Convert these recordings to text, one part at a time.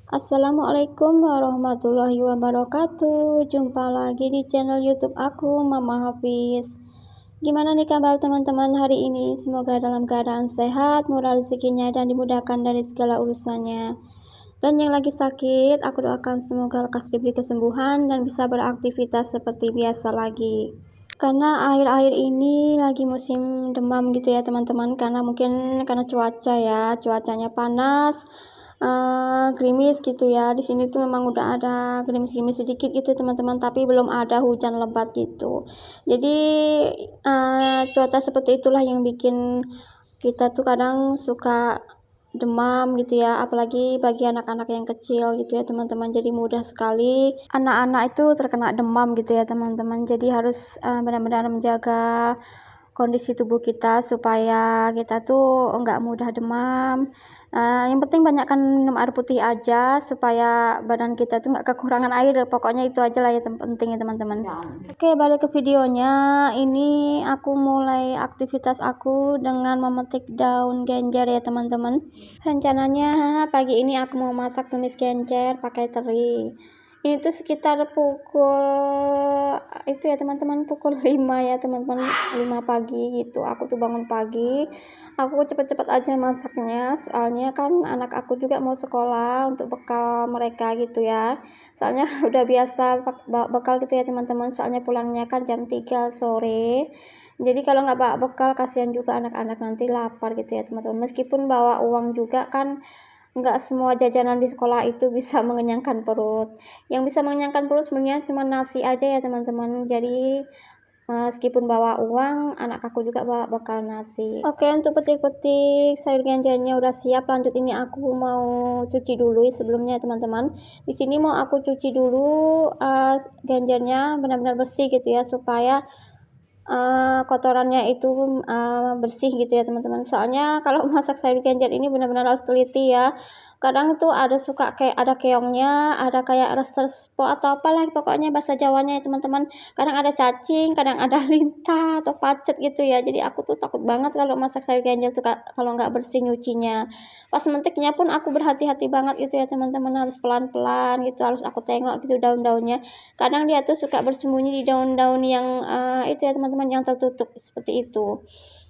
Assalamualaikum warahmatullahi wabarakatuh. Jumpa lagi di channel YouTube aku, Mama Hafiz. Gimana nih kabar teman-teman hari ini? Semoga dalam keadaan sehat, murah rezekinya, dan dimudahkan dari segala urusannya. Dan yang lagi sakit, aku doakan semoga lekas diberi kesembuhan dan bisa beraktivitas seperti biasa lagi. Karena akhir-akhir ini lagi musim demam gitu ya teman-teman, karena cuaca ya, cuacanya panas, gerimis gitu ya. Di sini tuh memang udah ada gerimis-gerimis sedikit gitu teman-teman, tapi belum ada hujan lebat gitu. Jadi cuaca seperti itulah yang bikin kita tuh kadang suka demam gitu ya, apalagi bagi anak-anak yang kecil gitu ya teman-teman. Jadi mudah sekali anak-anak itu terkena demam gitu ya teman-teman. Jadi harus benar-benar menjaga kondisi tubuh kita supaya kita tuh enggak mudah demam. Yang penting banyakkan minum air putih aja supaya badan kita tuh enggak kekurangan air. Pokoknya itu aja lah ya penting ya teman-teman. Oke, balik ke videonya. Ini aku mulai aktivitas aku dengan memetik daun genjer ya teman-teman. Rencananya pagi ini aku mau masak tumis genjer pakai teri. Ini tuh sekitar pukul itu ya teman-teman, pukul 5 ya teman-teman, 5 pagi gitu. Aku tuh bangun pagi, aku cepet-cepet aja masaknya, soalnya kan anak aku juga mau sekolah untuk bekal mereka gitu ya. Soalnya udah biasa bekal gitu ya teman-teman, soalnya pulangnya kan jam 3 sore. Jadi kalau nggak bawa bekal kasihan juga anak-anak, nanti lapar gitu ya teman-teman. Meskipun bawa uang juga kan nggak semua jajanan di sekolah itu bisa mengenyangkan perut. Yang bisa mengenyangkan perut sebenarnya cuma nasi aja ya teman-teman. Jadi meskipun bawa uang, anak aku juga bawa bekal nasi. Oke, untuk petik-petik sayur genjernya udah siap. Lanjut, ini aku mau cuci dulu sebelumnya teman-teman. Di sini mau aku cuci dulu genjernya benar-benar bersih gitu ya, supaya kotorannya itu bersih gitu ya teman-teman. Soalnya kalau masak sayur genjer ini benar-benar harus teliti ya. Kadang tuh suka kayak ada keongnya, ada kayak resespo atau apalah pokoknya bahasa Jawanya ya teman-teman. Kadang ada cacing, kadang ada lintah atau pacet gitu ya. Jadi aku tuh takut banget kalau masak sayur genjer tuh kalau nggak bersih nyucinya. Pas mentiknya pun aku berhati-hati banget gitu ya teman-teman, harus pelan-pelan gitu, harus aku tengok gitu daun-daunnya. Kadang dia tuh suka bersembunyi di daun-daun yang itu ya teman-teman, yang tertutup seperti itu.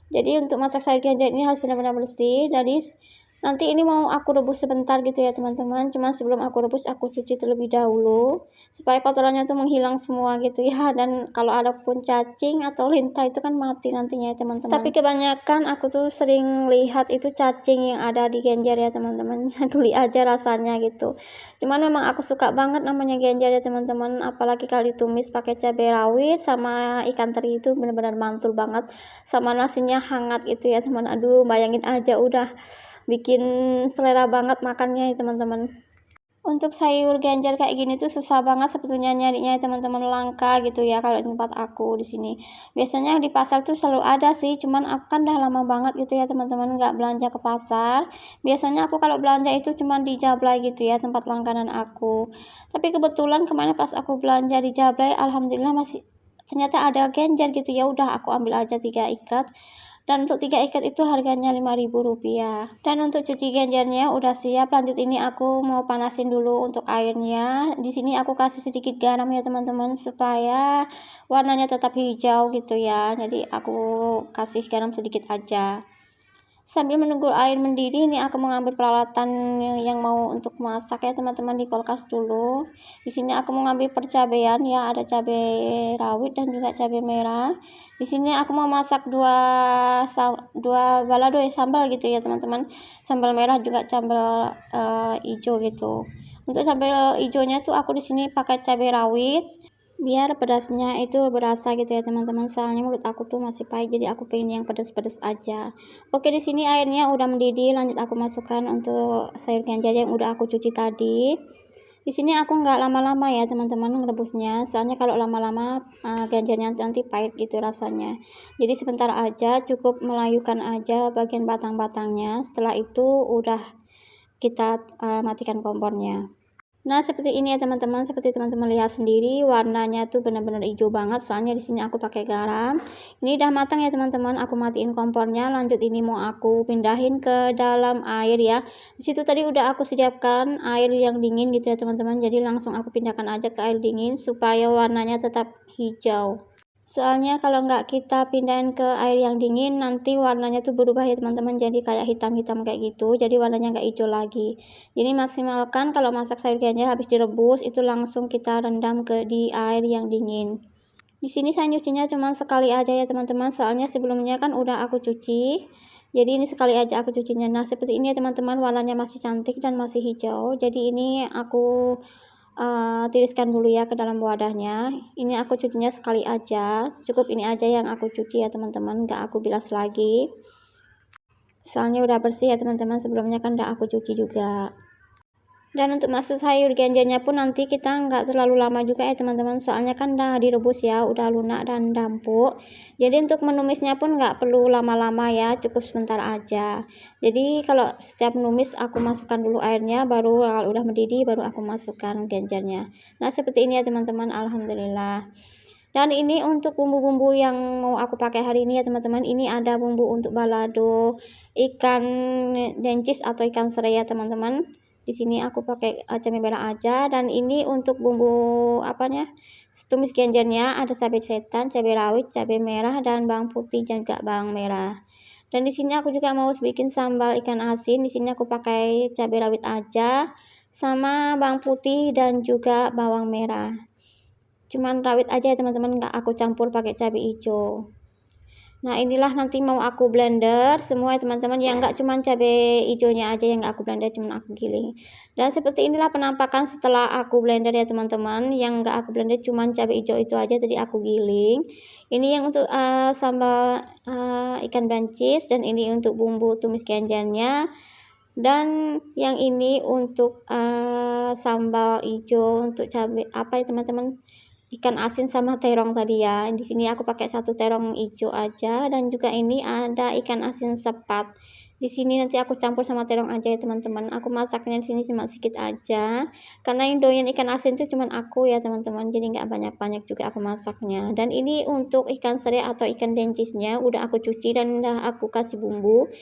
Jadi untuk masak sayur genjer ini harus benar-benar bersih. Jadi nanti ini mau aku rebus sebentar gitu ya teman-teman. Cuman sebelum aku rebus, aku cuci terlebih dahulu supaya kotorannya tuh menghilang semua gitu ya. Dan kalau ada pun cacing atau lintah itu kan mati nantinya ya teman-teman. Tapi kebanyakan aku tuh sering lihat itu cacing yang ada di genjer ya teman-teman. Geli aja rasanya gitu. Cuman memang aku suka banget namanya genjer ya teman-teman. Apalagi kalau ditumis pakai cabai rawit sama ikan teri itu benar-benar mantul banget. Sama nasinya hangat itu ya teman. Aduh, bayangin aja udah bikin selera banget makannya ya teman-teman. Untuk sayur genjer kayak gini tuh susah banget sebetulnya nyarinya ya teman-teman, langka gitu ya kalau di tempat aku di sini. Biasanya di pasar tuh selalu ada sih, cuman aku kan udah lama banget gitu ya teman-teman nggak belanja ke pasar. Biasanya aku kalau belanja itu cuman di Jablay gitu ya, tempat langganan aku. Tapi kebetulan kemarin pas aku belanja di Jablay, alhamdulillah ternyata ada genjer gitu ya. Udah aku ambil aja 3 ikat. Dan untuk 3 ikat itu harganya Rp5.000. Dan untuk cuci genjernya udah siap. Lanjut, ini aku mau panasin dulu untuk airnya. Di sini aku kasih sedikit garam ya teman-teman supaya warnanya tetap hijau gitu ya. Jadi aku kasih garam sedikit aja. Sambil menunggu air mendidih, ini aku mengambil peralatan yang mau untuk masak ya teman-teman di kulkas dulu. Di sini aku mengambil percabean ya, ada cabai rawit dan juga cabai merah. Di sini aku mau masak dua balado ya sambal gitu ya teman-teman. Sambal merah juga sambal hijau gitu. Untuk sambal hijaunya tuh aku di sini pakai cabai rawit, biar pedasnya itu berasa gitu ya teman-teman. Soalnya menurut aku tuh masih pahit, jadi aku pengen yang pedas-pedas aja. Oke, di sini airnya udah mendidih. Lanjut aku masukkan untuk sayur genjer yang udah aku cuci tadi. Di sini aku nggak lama-lama ya teman-teman merebusnya, soalnya kalau lama-lama genjernya nanti pahit gitu rasanya. Jadi sebentar aja, cukup melayukan aja bagian batang-batangnya. Setelah itu udah kita matikan kompornya. Nah, seperti ini ya teman-teman, seperti teman-teman lihat sendiri warnanya tuh benar-benar hijau banget. Soalnya di sini aku pakai garam. Ini udah matang ya teman-teman. Aku matiin kompornya. Lanjut ini mau aku pindahin ke dalam air ya. Di situ tadi udah aku sediakan air yang dingin gitu ya teman-teman. Jadi langsung aku pindahkan aja ke air dingin supaya warnanya tetap hijau. Soalnya kalau nggak kita pindahin ke air yang dingin, nanti warnanya tuh berubah ya teman-teman, jadi kayak hitam-hitam kayak gitu, jadi warnanya nggak hijau lagi. Jadi maksimalkan kalau masak sayur genjer habis direbus, itu langsung kita rendam di air yang dingin. Di sini saya nyucinya cuma sekali aja ya teman-teman, soalnya sebelumnya kan udah aku cuci. Jadi ini sekali aja aku cucinya. Nah, seperti ini ya teman-teman, warnanya masih cantik dan masih hijau. Jadi ini aku tiriskan dulu ya ke dalam wadahnya. Ini aku cucinya sekali aja, cukup ini aja yang aku cuci ya teman-teman, nggak aku bilas lagi. Soalnya udah bersih ya teman-teman, sebelumnya kan udah aku cuci juga. Dan untuk masak sayur genjernya pun nanti kita nggak terlalu lama juga ya teman-teman, soalnya kan udah direbus ya, udah lunak dan dampuk. Jadi untuk menumisnya pun nggak perlu lama-lama ya, cukup sebentar aja. Jadi kalau setiap numis aku masukkan dulu airnya, baru kalau udah mendidih baru aku masukkan genjernya. Nah, seperti ini ya teman-teman, alhamdulillah. Dan ini untuk bumbu-bumbu yang mau aku pakai hari ini ya teman-teman, ini ada bumbu untuk balado, ikan dencis atau ikan serai ya teman-teman. Di sini aku pakai cabai merah aja, dan ini untuk bumbu apanya, tumis genjernya ada cabai setan, cabai rawit, cabai merah, dan bawang putih dan juga bawang merah. Dan di sini aku juga mau bikin sambal ikan asin. Di sini aku pakai cabai rawit aja, sama bawang putih dan juga bawang merah. Cuman rawit aja ya teman-teman, nggak aku campur pakai cabai hijau. Nah, inilah nanti mau aku blender semua ya teman-teman, yang enggak cuman cabai hijaunya aja yang enggak aku blender, cuman aku giling. Dan seperti inilah penampakan setelah aku blender ya teman-teman, yang enggak aku blender cuman cabai hijau itu aja tadi aku giling. Ini yang untuk sambal ikan buncis, dan ini untuk bumbu tumis genjernya, dan yang ini untuk sambal hijau untuk cabai apa ya teman-teman, ikan asin sama terong tadi ya. Di sini aku pakai satu terong hijau aja, dan juga ini ada ikan asin sepat. Di sini nanti aku campur sama terong aja ya teman-teman. Aku masaknya di sini cuma sedikit aja, karena yang doyan ikan asin itu cuma aku ya teman-teman. Jadi nggak banyak-banyak juga aku masaknya. Dan ini untuk ikan serai atau ikan dencisnya udah aku cuci dan udah aku kasih bumbu.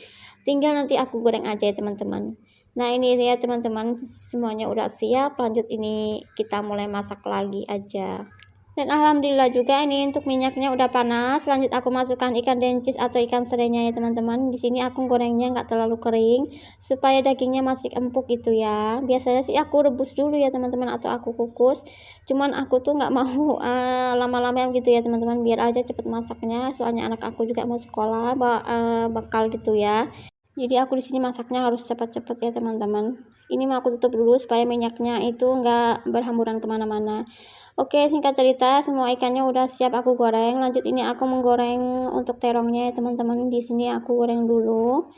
Tinggal nanti aku goreng aja ya teman-teman. Nah, ini ya teman-teman, semuanya udah siap. Lanjut ini kita mulai masak lagi aja. Dan alhamdulillah juga ini untuk minyaknya udah panas. Lanjut aku masukkan ikan dencis atau ikan serainya ya teman-teman. Di sini aku gorengnya nggak terlalu kering supaya dagingnya masih empuk gitu ya. Biasanya sih aku rebus dulu ya teman-teman, atau aku kukus. Cuman aku tuh nggak mau lama-lama gitu ya teman-teman, biar aja cepet masaknya. Soalnya anak aku juga mau sekolah bakal gitu ya. Jadi aku di sini masaknya harus cepat-cepat ya teman-teman. Ini mau aku tutup dulu supaya minyaknya itu nggak berhamburan kemana-mana. Oke, singkat cerita semua ikannya udah siap aku goreng. Lanjut ini aku menggoreng untuk terongnya ya teman-teman. Di sini aku goreng dulu.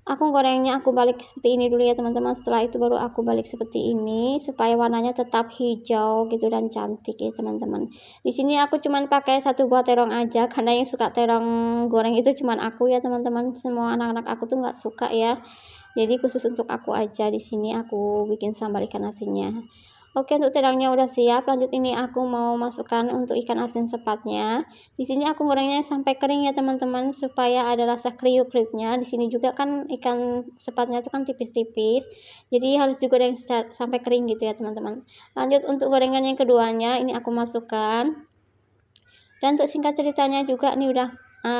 Aku gorengnya aku balik seperti ini dulu ya teman-teman. Setelah itu baru aku balik seperti ini supaya warnanya tetap hijau gitu dan cantik ya teman-teman. Di sini aku cuman pakai satu buah terong aja, karena yang suka terong goreng itu cuman aku ya teman-teman. Semua anak-anak aku tuh nggak suka ya. Jadi khusus untuk aku aja di sini aku bikin sambal ikan asinnya. Oke, untuk terongnya udah siap. Lanjut ini aku mau masukkan untuk ikan asin sepatnya. Di sini aku gorengnya sampai kering ya teman-teman, supaya ada rasa kriuk-kriuknya. Di sini juga kan ikan sepatnya itu kan tipis-tipis. Jadi harus digoreng sampai kering gitu ya teman-teman. Lanjut untuk gorengan yang keduanya, ini aku masukkan. Dan untuk singkat ceritanya juga ini udah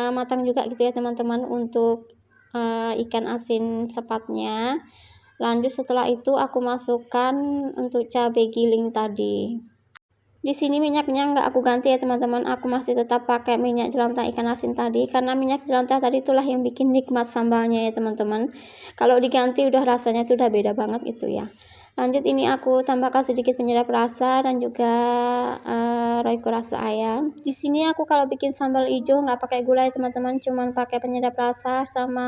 matang juga gitu ya teman-teman untuk ikan asin sepatnya. Lanjut setelah itu aku masukkan untuk cabai giling tadi. Di sini minyaknya nggak aku ganti ya teman-teman, aku masih tetap pakai minyak jelantah ikan asin tadi, karena minyak jelantah tadi itulah yang bikin nikmat sambalnya ya teman-teman. Kalau diganti udah rasanya itu udah beda banget itu ya. Lanjut ini aku tambahkan sedikit penyedap rasa dan juga royco rasa ayam. Di sini aku kalau bikin sambal hijau nggak pakai gula ya teman-teman, cuman pakai penyedap rasa sama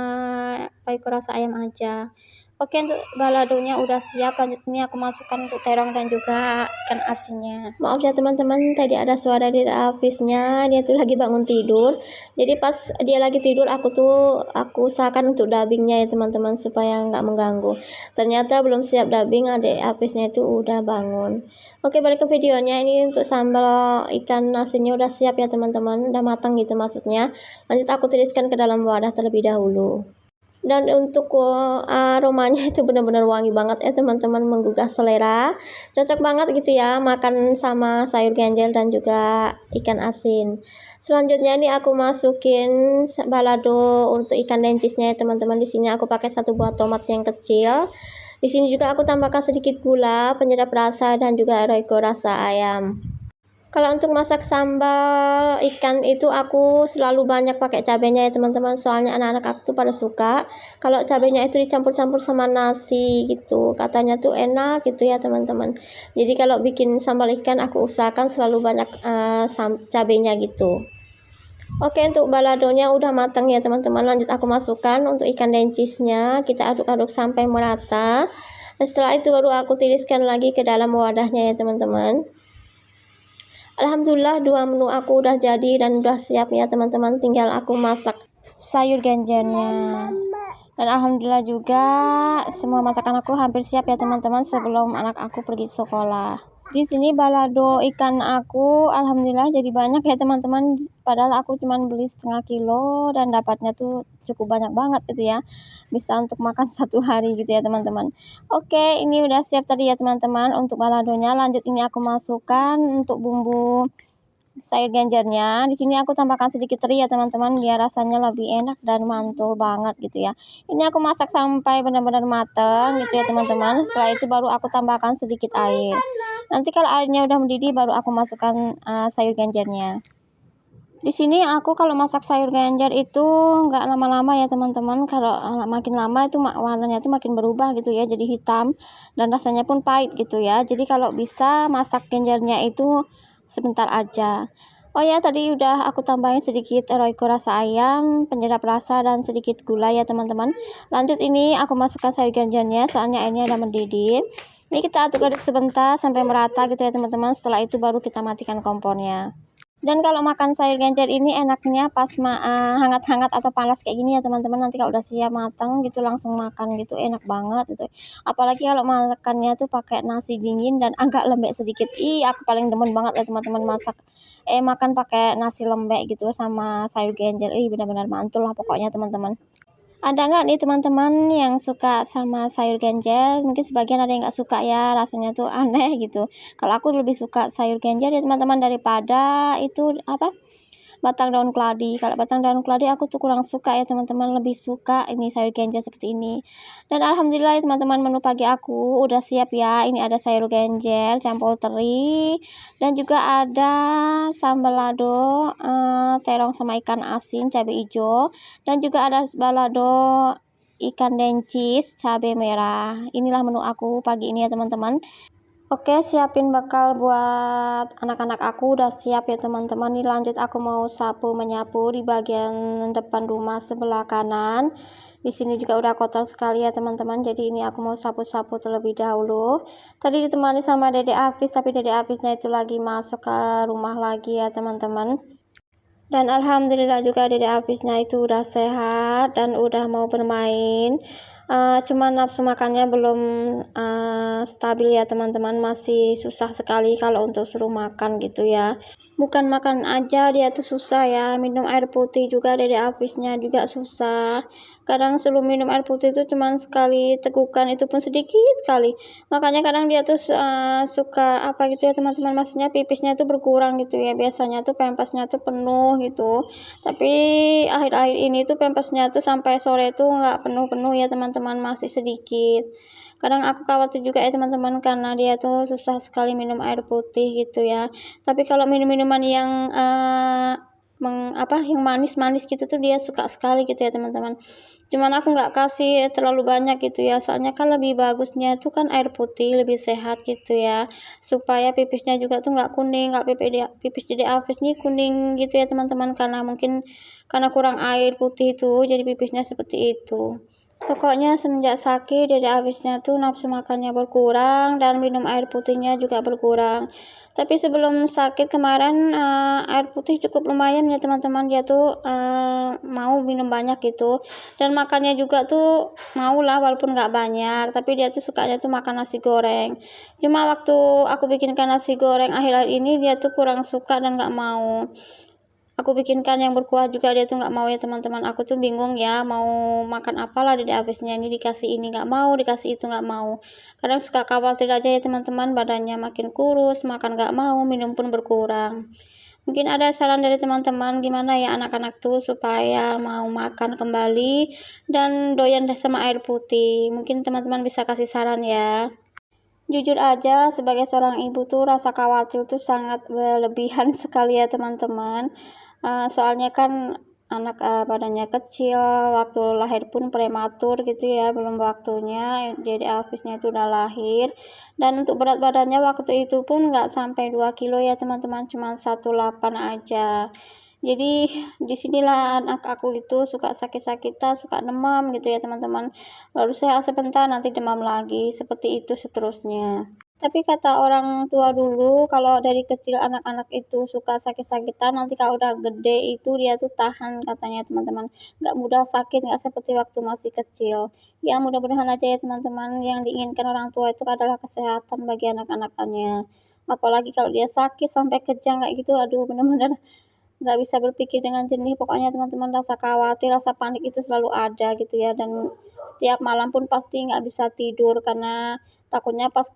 royco rasa ayam aja. Oke, untuk baladonya udah siap. Lanjut ini aku masukkan untuk terong dan juga ikan asinnya. Maaf ya teman-teman, tadi ada suara di office-nya, dia tuh lagi bangun tidur. Jadi pas dia lagi tidur, aku usahakan untuk dubbingnya ya teman-teman, supaya nggak mengganggu. Ternyata belum siap dubbing, adik office-nya itu udah bangun. Oke, balik ke videonya. Ini untuk sambal ikan asinnya udah siap ya teman-teman, udah matang gitu maksudnya. Lanjut aku tiriskan ke dalam wadah terlebih dahulu. Dan untuk aromanya itu benar-benar wangi banget ya teman-teman, menggugah selera. Cocok banget gitu ya makan sama sayur genjer dan juga ikan asin. Selanjutnya ini aku masukin balado untuk ikan dencisnya ya teman-teman. Di sini aku pakai 1 buah tomat yang kecil. Di sini juga aku tambahkan sedikit gula, penyedap rasa dan juga royco rasa ayam. Kalau untuk masak sambal ikan itu aku selalu banyak pakai cabenya ya teman-teman, soalnya anak-anak aku tuh pada suka kalau cabenya itu dicampur-campur sama nasi gitu, katanya tuh enak gitu ya teman-teman. Jadi kalau bikin sambal ikan aku usahakan selalu banyak cabenya gitu. Oke, untuk baladonya udah matang ya teman-teman. Lanjut aku masukkan untuk ikan dencisnya, kita aduk-aduk sampai merata. Setelah itu baru aku tiriskan lagi ke dalam wadahnya ya teman-teman. Alhamdulillah 2 menu aku udah jadi dan udah siap ya teman-teman, tinggal aku masak sayur genjernya. Dan alhamdulillah juga semua masakan aku hampir siap ya teman-teman sebelum anak aku pergi sekolah. Di sini balado ikan aku alhamdulillah jadi banyak ya teman-teman, padahal aku cuman beli setengah kilo dan dapatnya tuh cukup banyak banget gitu ya, bisa untuk makan 1 hari gitu ya teman-teman. Oke, ini udah siap tadi ya teman-teman untuk baladonya. Lanjut ini aku masukkan untuk bumbu sayur genjernya. Di sini aku tambahkan sedikit teri ya teman-teman, biar rasanya lebih enak dan mantul banget gitu ya. Ini aku masak sampai benar-benar matang gitu ya teman-teman. Setelah itu baru aku tambahkan sedikit air. Nanti kalau airnya udah mendidih baru aku masukkan sayur genjernya. Di sini aku kalau masak sayur genjer itu nggak lama-lama ya teman-teman. Kalau makin lama itu warnanya tuh makin berubah gitu ya, jadi hitam dan rasanya pun pahit gitu ya. Jadi kalau bisa masak genjernya itu sebentar aja. Oh ya, tadi udah aku tambahin sedikit royco rasa ayam, penyedap rasa dan sedikit gula ya teman-teman. Lanjut ini aku masukkan sayur genjernya, soalnya airnya udah mendidih. Ini kita aduk-aduk sebentar sampai merata gitu ya teman-teman. Setelah itu baru kita matikan kompornya. Dan kalau makan sayur genjer ini enaknya pas hangat-hangat atau panas kayak gini ya teman-teman. Nanti kalau udah siap matang gitu langsung makan gitu, enak banget gitu. Apalagi kalau makannya tuh pakai nasi dingin dan agak lembek sedikit. Aku paling demen banget ya teman-teman makan pakai nasi lembek gitu sama sayur genjer. Benar-benar mantul lah pokoknya teman-teman. Ada nggak nih teman-teman yang suka sama sayur genjer? Mungkin sebagian ada yang nggak suka ya, rasanya tuh aneh gitu. Kalau aku lebih suka sayur genjer ya teman-teman, daripada itu batang daun keladi. Kalau batang daun keladi aku tuh kurang suka ya teman-teman, lebih suka ini sayur genjer seperti ini. Dan alhamdulillah ya teman-teman, menu pagi aku udah siap ya. Ini ada sayur genjer campur teri dan juga ada sambal lado, terong sama ikan asin cabai hijau, dan juga ada balado ikan dencis cabai merah. Inilah menu aku pagi ini ya teman-teman. Oke, siapin bekal buat anak-anak aku udah siap ya teman-teman. Nih lanjut aku mau sapu menyapu di bagian depan rumah sebelah kanan. Di sini juga udah kotor sekali ya teman-teman. Jadi ini aku mau sapu-sapu terlebih dahulu. Tadi ditemani sama Dede Apis, tapi Dede Apisnya itu lagi masuk ke rumah lagi ya teman-teman. Dan alhamdulillah juga Dede Apisnya itu udah sehat dan udah mau bermain. Cuman nafsu makannya belum stabil ya teman-teman, masih susah sekali kalau untuk suruh makan gitu ya. Bukan makan aja dia tuh susah ya, minum air putih juga Dede Apisnya juga susah. Kadang suruh minum air putih itu cuman sekali tegukan, itu pun sedikit sekali. Makanya kadang dia tuh suka apa gitu ya teman-teman, maksudnya pipisnya tuh berkurang gitu ya. Biasanya tuh pempesnya tuh penuh gitu. Tapi akhir-akhir ini tuh pempesnya tuh sampai sore tuh nggak penuh-penuh ya teman-teman, masih sedikit. Kadang aku khawatir juga ya teman-teman, karena dia tuh susah sekali minum air putih gitu ya. Tapi kalau minum minuman yang yang manis-manis gitu tuh dia suka sekali gitu ya teman-teman. Cuman aku nggak kasih terlalu banyak gitu ya, soalnya kan lebih bagusnya tuh kan air putih, lebih sehat gitu ya, supaya pipisnya juga tuh nggak kuning. Kalau pipis Dede Apis nih kuning gitu ya teman-teman, karena mungkin karena kurang air putih itu jadi pipisnya seperti itu. Pokoknya semenjak sakit Dede Afisnya tuh nafsu makannya berkurang dan minum air putihnya juga berkurang. Tapi sebelum sakit kemarin air putih cukup lumayan ya teman-teman, dia tuh mau minum banyak gitu, dan makannya juga tuh mau lah walaupun nggak banyak, tapi dia tuh sukanya tuh makan nasi goreng. Cuma waktu aku bikinkan nasi goreng akhir-akhir ini dia tuh kurang suka dan nggak mau. Aku bikinkan yang berkuah juga dia tuh nggak mau ya teman-teman. Aku tuh bingung ya mau makan apalah Dede habisnya, ini dikasih ini nggak mau, dikasih itu nggak mau. Kadang suka khawatir aja ya teman-teman, badannya makin kurus, makan nggak mau, minum pun berkurang. Mungkin ada saran dari teman-teman gimana ya anak-anak tuh supaya mau makan kembali dan doyan sama air putih. Mungkin teman-teman bisa kasih saran ya. Jujur aja, sebagai seorang ibu tuh rasa khawatir tuh sangat berlebihan sekali ya teman-teman. Soalnya kan anak badannya kecil, waktu lahir pun prematur gitu ya, belum waktunya. Jadi Alvisnya itu udah lahir. Dan untuk berat badannya waktu itu pun nggak sampai 2 kilo ya teman-teman, cuma 18 aja. Jadi disinilah anak aku itu suka sakit-sakitan, suka demam gitu ya teman-teman. Baru sehat sebentar nanti demam lagi, seperti itu seterusnya. Tapi kata orang tua dulu, kalau dari kecil anak-anak itu suka sakit-sakitan, nanti kalau udah gede itu dia tuh tahan katanya teman-teman. Nggak mudah sakit, nggak seperti waktu masih kecil. Ya mudah-mudahan aja ya teman-teman, yang diinginkan orang tua itu adalah kesehatan bagi anak-anaknya. Apalagi kalau dia sakit sampai kejang kayak gitu, aduh bener-bener nggak bisa berpikir dengan jernih. Pokoknya teman-teman rasa khawatir, rasa panik itu selalu ada gitu ya, dan setiap malam pun pasti nggak bisa tidur karena takutnya pas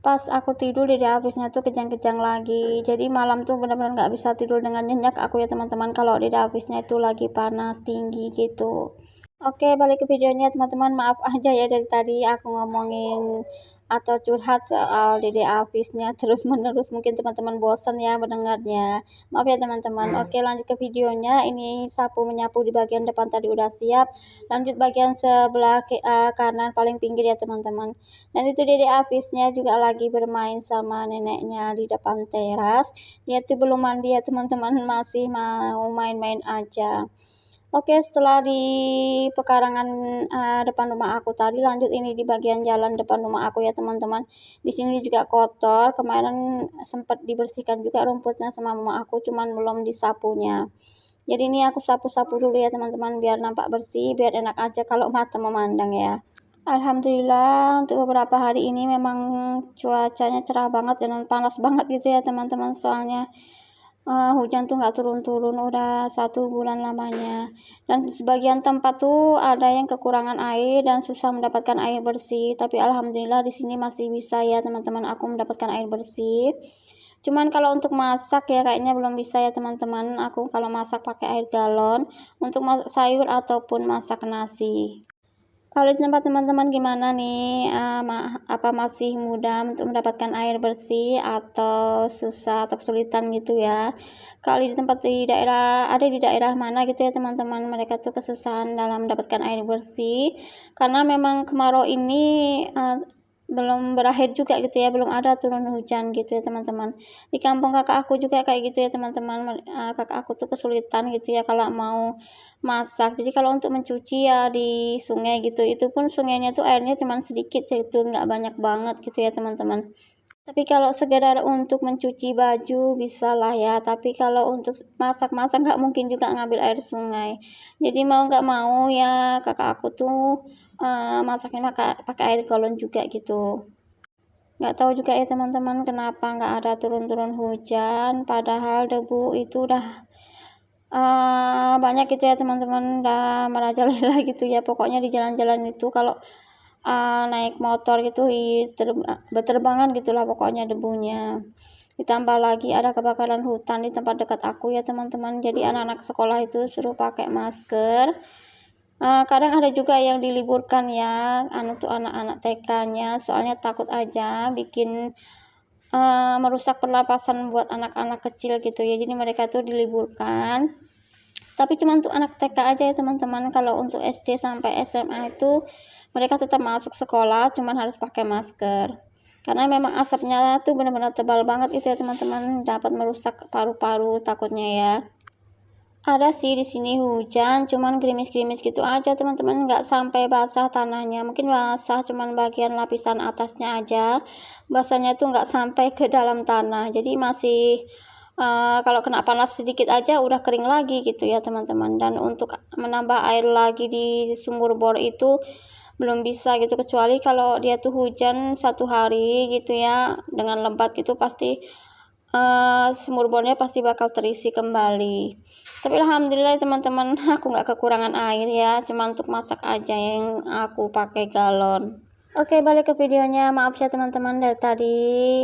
pas aku tidur Dede Afisnya tuh kejang-kejang lagi. Jadi malam tuh benar-benar nggak bisa tidur dengan nyenyak aku ya teman-teman, kalau Dede Afisnya itu lagi panas tinggi gitu. Oke, balik ke videonya teman-teman. Maaf aja ya dari tadi aku ngomongin atau curhat soal Dede Afisnya terus-menerus. Mungkin teman-teman bosan ya mendengarnya. Maaf ya teman-teman. Oke, lanjut ke videonya. Ini sapu menyapu di bagian depan tadi udah siap. Lanjut bagian sebelah kanan paling pinggir ya teman-teman. Dan itu Dede Afisnya juga lagi bermain sama neneknya di depan teras. Dia tuh belum mandi ya teman-teman, masih mau main-main aja. Oke, setelah di pekarangan depan rumah aku tadi, lanjut ini di bagian jalan depan rumah aku ya teman-teman. Di sini juga kotor. Kemarin sempat dibersihkan juga rumputnya sama mama aku, cuman belum disapunya. Jadi ini aku sapu-sapu dulu ya teman-teman, biar nampak bersih, biar enak aja kalau mata memandang ya. Alhamdulillah untuk beberapa hari ini memang cuacanya cerah banget dan panas banget gitu ya teman-teman, soalnya hujan tuh nggak turun-turun udah 1 bulan lamanya. Dan sebagian tempat tuh ada yang kekurangan air dan susah mendapatkan air bersih, tapi alhamdulillah di sini masih bisa ya teman-teman aku mendapatkan air bersih. Cuman kalau untuk masak ya kayaknya belum bisa ya teman-teman, aku kalau masak pakai air galon untuk masak sayur ataupun masak nasi. Kalau di tempat teman-teman gimana nih? Apa masih mudah untuk mendapatkan air bersih atau susah atau kesulitan gitu ya? Kalau di tempat di daerah ada di daerah mana gitu ya teman-teman, mereka tuh kesusahan dalam mendapatkan air bersih karena memang kemarau ini belum berakhir juga gitu ya, belum ada turun hujan gitu ya teman-teman. Di kampung kakak aku juga kayak gitu ya teman-teman, kakak aku tuh kesulitan gitu ya kalau mau masak. Jadi kalau untuk mencuci ya di sungai gitu, itu pun sungainya tuh airnya cuma sedikit gitu, nggak banyak banget gitu ya teman-teman. Tapi kalau sekedar untuk mencuci baju bisa lah ya, tapi kalau untuk masak-masak nggak mungkin juga ngambil air sungai. Jadi mau nggak mau ya kakak aku tuh masaknya pakai air galon juga gitu. Nggak tahu juga ya teman-teman kenapa nggak ada turun-turun hujan, padahal debu itu udah banyak gitu ya teman-teman, udah merajalela gitu ya. Pokoknya di jalan-jalan itu kalau naik motor gitu berterbangan gitulah pokoknya debunya. Ditambah lagi ada kebakaran hutan di tempat dekat aku ya teman-teman, jadi anak-anak sekolah itu suruh pakai masker. Kadang ada juga yang diliburkan ya, untuk anak-anak TK-nya, soalnya takut aja bikin merusak pernapasan buat anak-anak kecil gitu ya, jadi mereka tuh diliburkan. Tapi cuma untuk anak TK aja ya teman-teman, kalau untuk SD sampai SMA itu mereka tetap masuk sekolah, cuman harus pakai masker. Karena memang asapnya tuh benar-benar tebal banget itu ya teman-teman, dapat merusak paru-paru takutnya ya. Ada sih di sini hujan, cuman gerimis-gerimis gitu aja teman-teman, nggak sampai basah tanahnya. Mungkin basah cuman bagian lapisan atasnya aja. Basahnya tuh nggak sampai ke dalam tanah. Jadi masih kalau kena panas sedikit aja udah kering lagi gitu ya teman-teman. Dan untuk menambah air lagi di sumur bor itu belum bisa gitu, kecuali kalau dia tuh hujan 1 hari gitu ya dengan lebat gitu, pasti sumur bornya pasti bakal terisi kembali. Tapi alhamdulillah teman-teman, aku nggak kekurangan air ya, cuma untuk masak aja yang aku pakai galon. Oke, balik ke videonya. Maaf ya teman-teman, dari tadi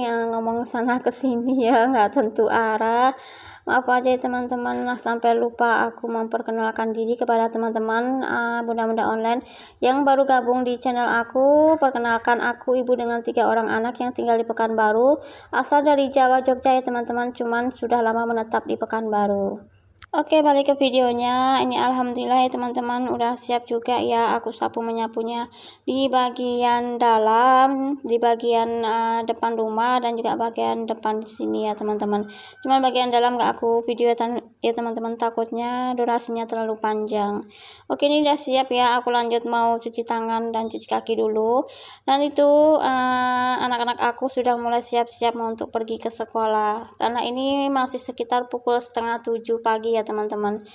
ngomong sana ke sini ya, nggak tentu arah. Maaf aja ya teman-teman, sampai lupa aku memperkenalkan diri kepada teman-teman bunda-bunda online yang baru gabung di channel aku. Perkenalkan, aku ibu dengan 3 orang anak yang tinggal di Pekanbaru, asal dari Jawa, Jogja ya teman-teman, cuman sudah lama menetap di Pekanbaru. Oke, balik ke videonya. Ini alhamdulillah ya teman-teman, udah siap juga ya aku sapu menyapunya di bagian dalam, di bagian depan rumah, dan juga bagian depan di sini ya teman-teman. Cuman bagian dalam gak aku video ya teman-teman, takutnya durasinya terlalu panjang. Oke, ini udah siap ya, aku lanjut mau cuci tangan dan cuci kaki dulu. Dan itu anak-anak aku sudah mulai siap-siap mau untuk pergi ke sekolah, karena ini masih sekitar pukul 6:30 pagi ya teman-teman.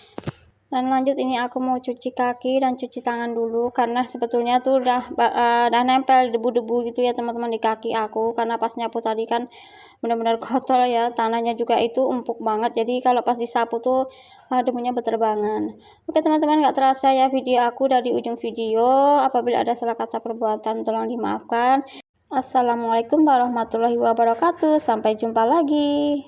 Dan lanjut, ini aku mau cuci kaki dan cuci tangan dulu, karena sebetulnya tuh udah nempel debu-debu gitu ya teman-teman di kaki aku, karena pas nyapu tadi kan benar-benar kotor ya, tanahnya juga itu empuk banget, jadi kalau pas disapu tuh debunya berterbangan. Oke teman-teman, gak terasa ya video aku dari ujung video. Apabila ada salah kata perbuatan tolong dimaafkan. Assalamualaikum warahmatullahi wabarakatuh. Sampai jumpa lagi.